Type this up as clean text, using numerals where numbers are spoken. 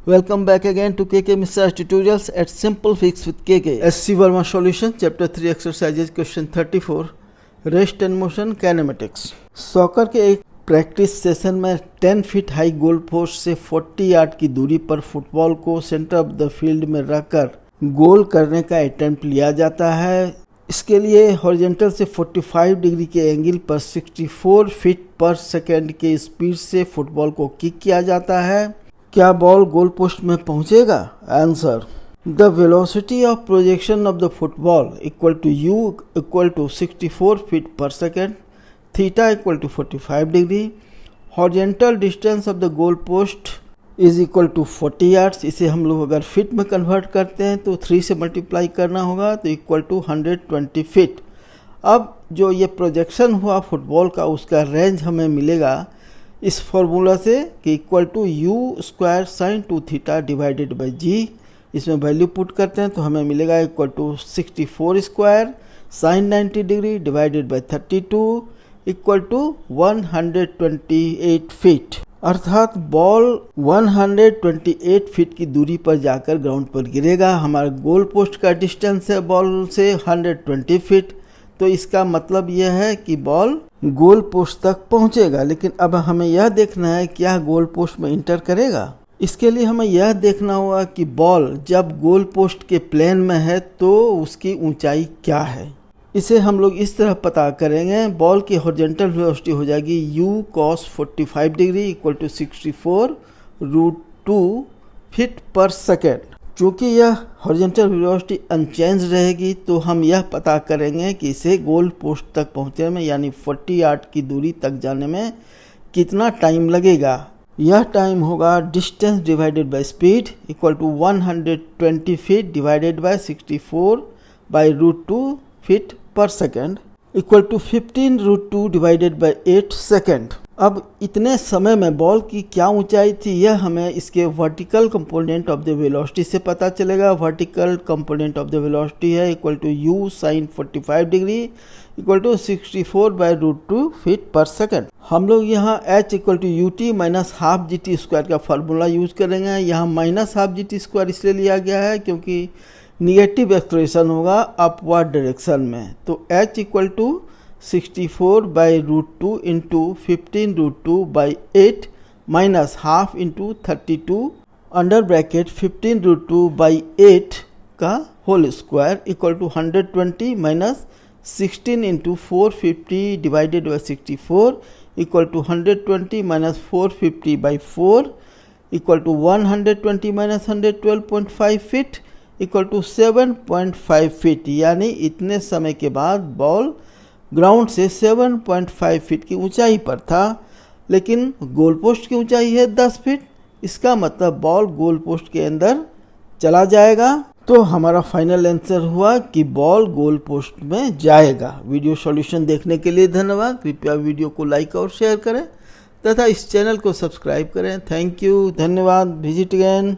Welcome back again to KK Mr. Tutorials at Simple Fix with KK. SC Verma Solution Chapter 3 Exercises Question 34 Rest and Motion Kinematics. Soccer के एक practice session में 10 feet high goal post से 40 yard की दूरी पर football को centre of the field में रखकर गोल करने का अटेम्प्ट लिया जाता है। इसके लिए हॉरिजॉन्टल से 45 डिग्री के एंगल पर 64 फीट पर सेकेंड के स्पीड से फुटबॉल को किक किया जाता है। क्या बॉल गोल पोस्ट में पहुंचेगा? Answer, the velocity of projection of the football equal to u equal to 64 feet per second, theta equal to 45 degree, horizontal distance of the goal post is equal to 40 yards. इसे हम लोग अगर feet में convert करते हैं तो 3 से multiply करना होगा तो इक्वल टू 120 फीट। अब जो ये प्रोजेक्शन हुआ फुटबॉल का उसका रेंज हमें मिलेगा इस फॉर्मूला से कि equal to u square sine 2 theta divided by g. इसमें वैल्यू पुट करते हैं तो हमें मिलेगा equal to 64 square sine 90 degree divided by 32 equal to 128 feet. अर्थात बॉल 128 फीट की दूरी पर जाकर ग्राउंड पर गिरेगा। हमारा गोल पोस्ट का डिस्टेंस है बॉल से 120 फीट, तो इसका मतलब यह है कि बॉल गोल पोस्ट तक पहुंचेगा। लेकिन अब हमें यह देखना है क्या गोल पोस्ट में इंटर करेगा। इसके लिए हमें यह देखना होगा कि बॉल जब गोल पोस्ट के प्लेन में है तो उसकी ऊंचाई क्या है। इसे हम लोग इस तरह पता करेंगे। बॉल की हॉरिजॉन्टल वेलोसिटी हो जाएगी u cos 45 degree equal to 64√2 feet per second. चूँकि यह हॉरिजॉन्टल वेलोसिटी अनचेंज रहेगी तो हम यह पता करेंगे कि इसे गोल पोस्ट तक पहुंचने में यानी 40 यार्ड की दूरी तक जाने में कितना टाइम लगेगा। यह टाइम होगा distance divided by speed equal to 120 feet divided by 64/√2 feet per second equal to 15√2 divided by 8 second. अब इतने समय में बॉल की क्या ऊंचाई थी यह हमें इसके vertical component of the velocity से पता चलेगा। Vertical component of the velocity है equal to u sine 45 degree equal to 64/√2 feet per second. हम लोग यहाँ h equal to u t minus half g t square का फार्मूला यूज करेंगे। यहाँ minus half g t square इसलिए लिया गया है क्योंकि निगेटिव एक्सप्रेशन होगा अपवर्ड डायरेक्शन में। तो h equal to 64/√2 into 15√2/8 minus half into 32 under bracket 15√2/8 का whole square equal to 120 minus 16 into 450 divided by 64 equal to 120 minus 450/4 equal to 120 minus 112.5 feet equal to 7.5 feet. यानी इतने समय के बाद ball ground से 7.5 feet की ऊंचाई पर था, लेकिन गोल पोस्ट की ऊंचाई है 10 फीट। इसका मतलब बॉल गोल पोस्ट के अंदर चला जाएगा। तो हमारा फाइनल आंसर हुआ कि बॉल गोल पोस्ट में जाएगा। वीडियो सॉल्यूशन देखने के लिए धन्यवाद। कृपया वीडियो को लाइक और शेयर करें तथा इस चैनल को सब्सक्राइब करें। थैंक यू, धन्यवाद। Visit again.